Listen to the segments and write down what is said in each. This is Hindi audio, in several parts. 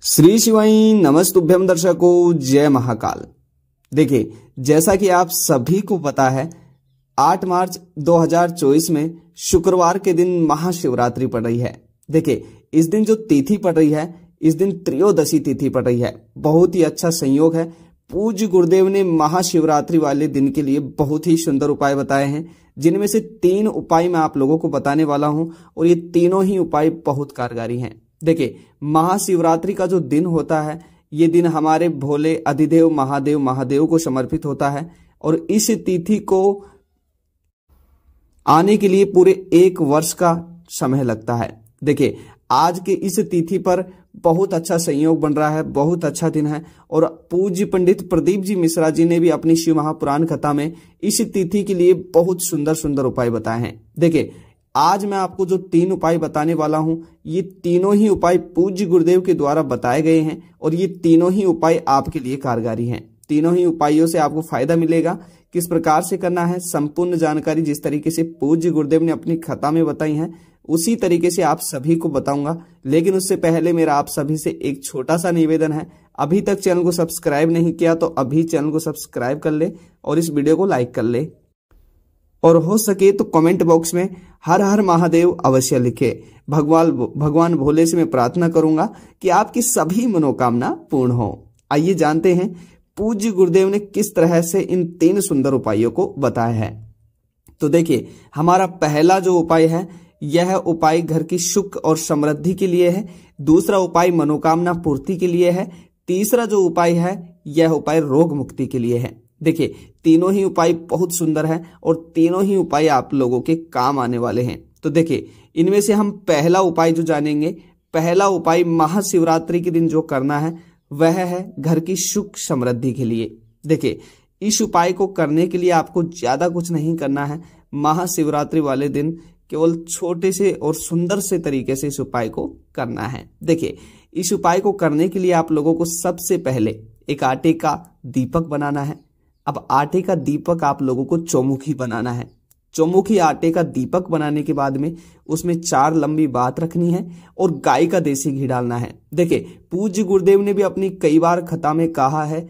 श्री शिवाय नमस्तुभ्यम दर्शकों, जय महाकाल। देखिए, जैसा कि आप सभी को पता है 8 मार्च 2024 में शुक्रवार के दिन महाशिवरात्रि पड़ रही है। देखिए, इस दिन जो तिथि पड़ रही है, इस दिन त्रयोदशी तिथि पड़ रही है। बहुत ही अच्छा संयोग है। पूज्य गुरुदेव ने महाशिवरात्रि वाले दिन के लिए बहुत ही सुंदर उपाय बताए हैं, जिनमें से 3 उपाय मैं आप लोगों को बताने वाला हूं और ये तीनों ही उपाय बहुत कारगर हैं। देखिए, महाशिवरात्रि का जो दिन होता है, ये दिन हमारे भोले अधिदेव महादेव को समर्पित होता है और इस तिथि को आने के लिए पूरे 1 वर्ष का समय लगता है। देखिए, आज के इस तिथि पर बहुत अच्छा संयोग बन रहा है, बहुत अच्छा दिन है और पूज्य पंडित प्रदीप जी मिश्रा जी ने भी अपनी शिव महापुराण कथा में इस तिथि के लिए बहुत सुंदर सुंदर उपाय बताए हैं। देखिए, आज मैं आपको जो 3 उपाय बताने वाला हूं, ये तीनों ही उपाय पूज्य गुरुदेव के द्वारा बताए गए हैं और ये तीनों ही उपाय आपके लिए कारगर हैं। तीनों ही उपायों से आपको फायदा मिलेगा। किस प्रकार से करना है, संपूर्ण जानकारी जिस तरीके से पूज्य गुरुदेव ने अपनी कथा में बताई है, उसी तरीके से आप सभी को बताऊंगा। लेकिन उससे पहले मेरा आप सभी से एक छोटा सा निवेदन है। अभी तक चैनल को सब्सक्राइब नहीं किया तो अभी चैनल को सब्सक्राइब कर ले और इस वीडियो को लाइक कर ले और हो सके तो कमेंट बॉक्स में हर हर महादेव अवश्य लिखे। भगवान भोले से मैं प्रार्थना करूंगा कि आपकी सभी मनोकामना पूर्ण हो। आइए जानते हैं पूज्य गुरुदेव ने किस तरह से इन 3 सुंदर उपायों को बताया है। तो देखिए, हमारा पहला जो उपाय है, यह उपाय घर की सुख और समृद्धि के लिए है। दूसरा उपाय मनोकामना पूर्ति के लिए है। तीसरा जो उपाय है, यह उपाय रोग मुक्ति के लिए है। देखिए, तीनों ही उपाय बहुत सुंदर है और तीनों ही उपाय आप लोगों के काम आने वाले हैं। तो देखिए, इनमें से हम पहला उपाय जो जानेंगे, पहला उपाय महाशिवरात्रि के दिन जो करना है वह है घर की सुख समृद्धि के लिए। देखिए, इस उपाय को करने के लिए आपको ज्यादा कुछ नहीं करना है। महाशिवरात्रि वाले दिन केवल छोटे से और सुंदर से तरीके से इस उपाय को करना है। देखिए, इस उपाय को करने के लिए आप लोगों को सबसे पहले एक आटे का दीपक बनाना है। अब आटे का दीपक आप लोगों को चौमुखी बनाना है। चौमुखी आटे का दीपक बनाने के बाद में उसमें 4 लंबी बात रखनी है और गाय का देसी घी डालना है। देखिए, पूज्य गुरुदेव ने भी अपनी कई बार कथा में कहा है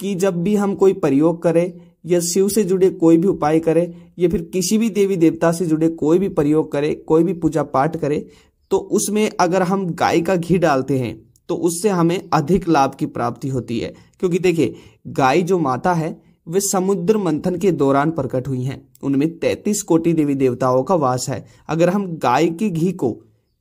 कि जब भी हम कोई प्रयोग करें या शिव से जुड़े कोई भी उपाय करें या फिर किसी भी देवी देवता से जुड़े कोई भी प्रयोग करें, कोई भी पूजा पाठ करें, तो उसमें अगर हम गाय का घी डालते हैं तो उससे हमें अधिक लाभ की प्राप्ति होती है। क्योंकि देखिए, गाय जो माता है वे समुद्र मंथन के दौरान प्रकट हुई हैं। उनमें 33 कोटि देवी देवताओं का वास है। अगर हम गाय के घी को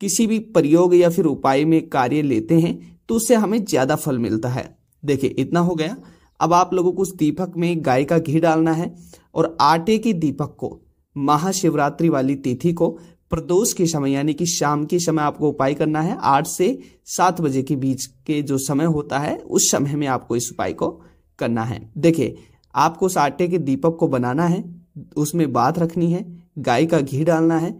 किसी भी प्रयोग या फिर उपाय में कार्य लेते हैं तो उससे हमें ज्यादा फल मिलता है। देखिए, इतना हो गया। अब आप लोगों को उस दीपक में गाय का घी डालना है और आटे के दीपक को महाशिवरात्रि वाली तिथि को प्रदोष के समय यानी कि शाम के समय आपको उपाय करना है। 8 से 7 बजे के बीच के जो समय होता है, उस समय में आपको इस उपाय को करना है। देखिए, आपको उस आटे के दीपक को बनाना है, उसमें बात रखनी है, गाय का घी डालना है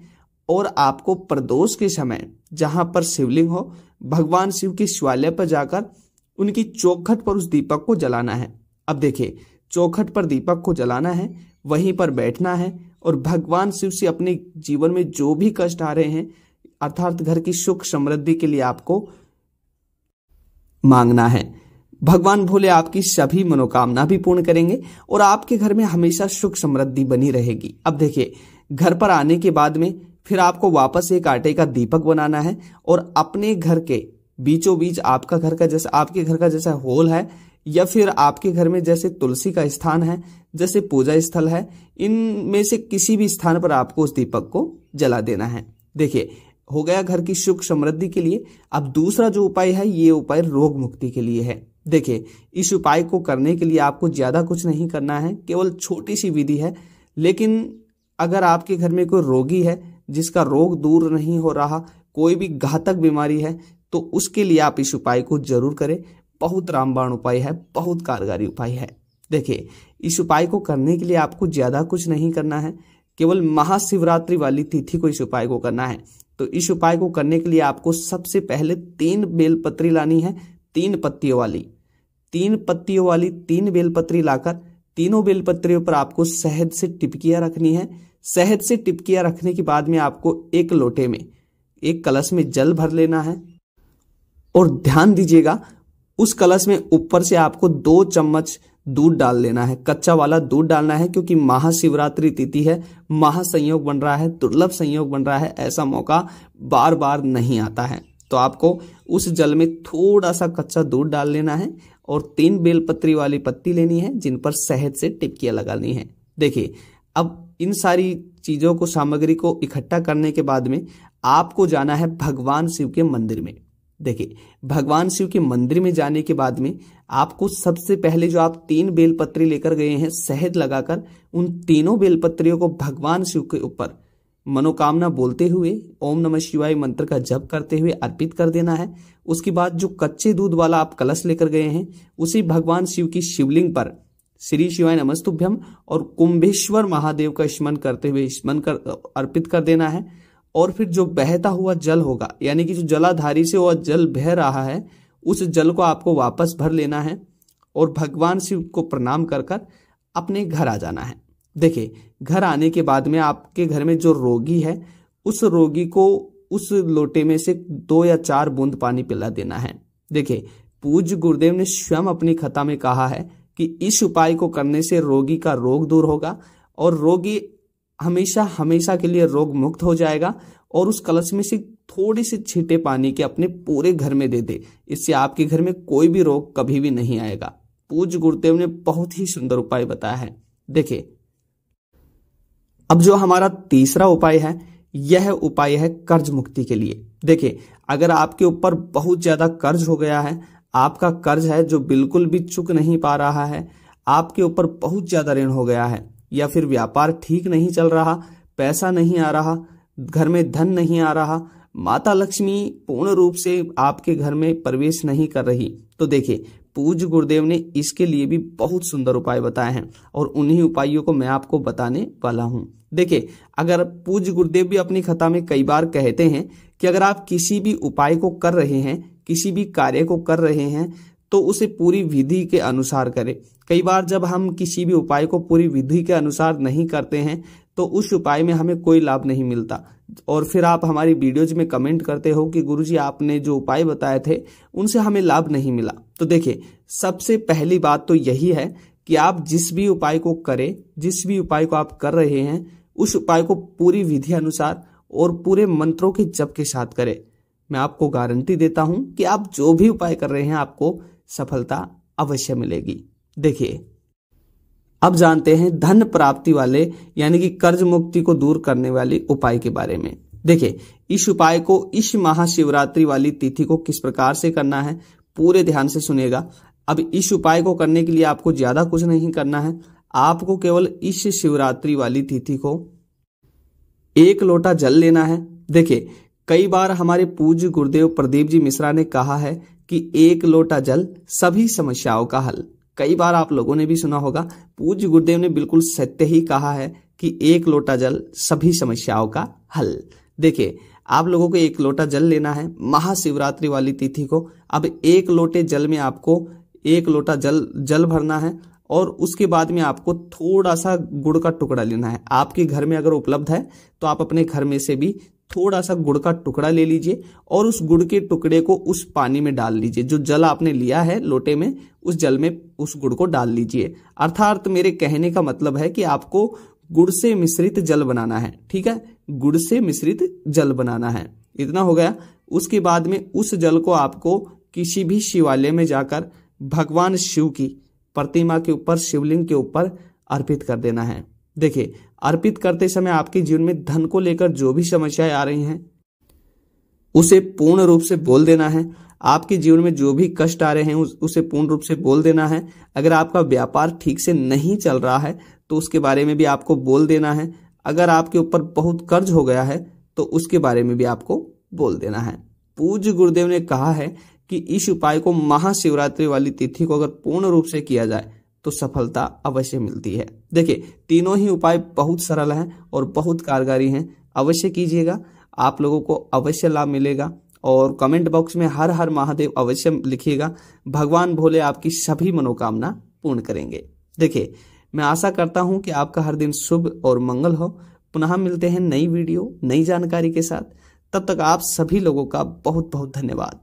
और आपको प्रदोष के समय जहां पर शिवलिंग हो, भगवान शिव के शिवालय पर जाकर उनकी चौखट पर उस दीपक को जलाना है। अब देखिए, चौखट पर दीपक को जलाना है, वहीं पर बैठना है और भगवान शिव से अपने जीवन में जो भी कष्ट आ रहे हैं, अर्थात घर की सुख समृद्धि के लिए आपको मांगना है। भगवान भोले आपकी सभी मनोकामना भी पूर्ण करेंगे और आपके घर में हमेशा सुख समृद्धि बनी रहेगी। अब देखिए, घर पर आने के बाद में फिर आपको वापस एक आटे का दीपक बनाना है और अपने घर के बीचों बीच आपके घर का जैसा होल है या फिर आपके घर में जैसे तुलसी का स्थान है, जैसे पूजा स्थल है, इनमें से किसी भी स्थान पर आपको उस दीपक को जला देना है। देखिए, हो गया घर की सुख समृद्धि के लिए। अब दूसरा जो उपाय है, ये उपाय रोग मुक्ति के लिए है। देखिए, इस उपाय को करने के लिए आपको ज्यादा कुछ नहीं करना है, केवल छोटी सी विधि है। लेकिन अगर आपके घर में कोई रोगी है जिसका रोग दूर नहीं हो रहा, कोई भी घातक बीमारी है, तो उसके लिए आप इस उपाय को जरूर करें। बहुत रामबाण उपाय है, बहुत कारगर उपाय है। देखिए, इस उपाय को करने के लिए आपको ज्यादा कुछ नहीं करना है, केवल महाशिवरात्रि वाली तिथि को इस उपाय को करना है। तो इस उपाय को करने के लिए आपको सबसे पहले 3 बेलपत्री लानी है, 3 पत्तियों वाली 3 बेलपत्री लाकर तीनों बेलपत्रियों पर आपको शहद से टिपकियां रखनी है। शहद से टिपकियां रखने के बाद में आपको एक लोटे में, एक कलश में जल भर लेना है और ध्यान दीजिएगा उस कलश में ऊपर से आपको 2 चम्मच दूध डाल लेना है, कच्चा वाला दूध डालना है, क्योंकि महाशिवरात्रि तिथि है, महासंयोग बन रहा है, दुर्लभ संयोग बन रहा है, ऐसा मौका बार बार नहीं आता है। तो आपको उस जल में थोड़ा सा कच्चा दूध डाल लेना है और 3 बेलपत्री वाली पत्ती लेनी है जिन पर शहद से टिक्कियां लगानी है। देखिए अब इन सारी चीजों को, सामग्री को इकट्ठा करने के बाद में आपको जाना है भगवान शिव के मंदिर में। देखिए भगवान शिव के मंदिर में जाने के बाद में आपको सबसे पहले जो आप 3 बेलपत्री लेकर गए हैं शहद लगाकर, उन तीनों बेलपत्रियों को भगवान शिव के ऊपर मनोकामना बोलते हुए ओम नमः शिवाय मंत्र का जप करते हुए अर्पित कर देना है। उसके बाद जो कच्चे दूध वाला आप कलश लेकर गए हैं उसी भगवान शिव की शिवलिंग पर श्री शिवाय नमस्तुभ्यम और कुंभेश्वर महादेव का स्मरण करते हुए अर्पित कर देना है। और फिर जो बहता हुआ जल होगा, यानी कि जो जलाधारी से वह जल बह रहा है, उस जल को आपको वापस भर लेना है और भगवान शिव को प्रणाम कर कर अपने घर आ जाना है। देखिए घर आने के बाद में आपके घर में जो रोगी है उस रोगी को उस लोटे में से 2 या 4 बूंद पानी पिला देना है। देखिए पूज्य गुरुदेव ने स्वयं अपनी कथा में कहा है कि इस उपाय को करने से रोगी का रोग दूर होगा और रोगी हमेशा हमेशा के लिए रोग मुक्त हो जाएगा। और उस कलश में से थोड़ी सी छींटे पानी के अपने पूरे घर में दे दे, इससे आपके घर में कोई भी रोग कभी भी नहीं आएगा। पूज्य गुरुदेव ने बहुत ही सुंदर उपाय बताया है। देखिए अब जो हमारा तीसरा उपाय है, यह उपाय है कर्ज मुक्ति के लिए। देखिए अगर आपके ऊपर बहुत ज्यादा कर्ज हो गया है, आपका कर्ज है जो बिल्कुल भी चुक नहीं पा रहा है, आपके ऊपर बहुत ज्यादा ऋण हो गया है, या फिर व्यापार ठीक नहीं चल रहा, पैसा नहीं आ रहा, घर में धन नहीं आ रहा, माता लक्ष्मी पूर्ण रूप से आपके घर में प्रवेश नहीं कर रही, तो देखिए पूज्य गुरुदेव ने इसके लिए भी बहुत सुंदर उपाय बताए हैं और उन्हीं उपायों को मैं आपको बताने वाला हूं। देखिए अगर पूज्य गुरुदेव भी अपनी कथा में कई बार कहते हैं कि अगर आप किसी भी उपाय को कर रहे हैं, किसी भी कार्य को कर रहे हैं, तो उसे पूरी विधि के अनुसार करें। कई बार जब हम किसी भी उपाय को पूरी विधि के अनुसार नहीं करते हैं तो उस उपाय में हमें कोई लाभ नहीं मिलता, और फिर आप हमारी वीडियोज में कमेंट करते हो कि गुरुजी आपने जो उपाय बताए थे उनसे हमें लाभ नहीं मिला। तो देखिए सबसे पहली बात तो यही है कि आप जिस भी उपाय को करें, जिस भी उपाय को आप कर रहे हैं, उस उपाय को पूरी विधि अनुसार और पूरे मंत्रों के जप के साथ करें। मैं आपको गारंटी देता हूं कि आप जो भी उपाय कर रहे हैं आपको सफलता अवश्य मिलेगी। देखिए अब जानते हैं धन प्राप्ति वाले यानी कि कर्ज मुक्ति को दूर करने वाले उपाय के बारे में। देखिए इस उपाय को इस महाशिवरात्रि वाली तिथि को किस प्रकार से करना है, पूरे ध्यान से सुनिएगा। अब इस उपाय को करने के लिए आपको ज्यादा कुछ नहीं करना है, आपको केवल इस शिवरात्रि वाली तिथि को 1 लोटा जल लेना है। देखिए कई बार हमारे पूज्य गुरुदेव प्रदीप जी मिश्रा ने कहा है कि 1 लोटा जल सभी समस्याओं का हल। कई बार आप लोगों ने भी सुना होगा, पूज्य गुरुदेव ने बिल्कुल सत्य ही कहा है कि 1 लोटा जल सभी समस्याओं का हल। देखिए आप लोगों को 1 लोटा जल लेना है महाशिवरात्रि वाली तिथि को। अब 1 लोटे जल में आपको 1 लोटा जल भरना है और उसके बाद में आपको थोड़ा सा गुड़ का टुकड़ा लेना है। आपके घर में अगर उपलब्ध है तो आप अपने घर में से भी थोड़ा सा गुड़ का टुकड़ा ले लीजिए और उस गुड़ के टुकड़े को उस पानी में डाल लीजिए। जो जल आपने लिया है लोटे में, उस जल में उस गुड़ को डाल लीजिए। अर्थात मेरे कहने का मतलब है कि आपको गुड़ से मिश्रित जल बनाना है। ठीक है, गुड़ से मिश्रित जल बनाना है। इतना हो गया। उसके बाद में उस जल को आपको किसी भी शिवालय में जाकर भगवान शिव की प्रतिमा के ऊपर, शिवलिंग के ऊपर अर्पित कर देना है। देखिए अर्पित करते समय आपके जीवन में धन को लेकर जो भी समस्याएं आ रही हैं उसे पूर्ण रूप से बोल देना है। आपके जीवन में जो भी कष्ट आ रहे हैं उसे पूर्ण रूप से बोल देना है। अगर आपका व्यापार ठीक से नहीं चल रहा है तो उसके बारे में भी आपको बोल देना है। अगर आपके ऊपर बहुत कर्ज हो गया है तो उसके बारे में भी आपको बोल देना है। पूज्य गुरुदेव ने कहा है कि इस उपाय को महाशिवरात्रि वाली तिथि को अगर पूर्ण रूप से किया जाए तो सफलता अवश्य मिलती है। देखिए तीनों ही उपाय बहुत सरल हैं और बहुत कारगर हैं। अवश्य कीजिएगा, आप लोगों को अवश्य लाभ मिलेगा। और कमेंट बॉक्स में हर हर महादेव अवश्य लिखिएगा। भगवान भोले आपकी सभी मनोकामना पूर्ण करेंगे। देखिए मैं आशा करता हूं कि आपका हर दिन शुभ और मंगल हो। पुनः मिलते हैं नई वीडियो, नई जानकारी के साथ। तब तक आप सभी लोगों का बहुत बहुत धन्यवाद।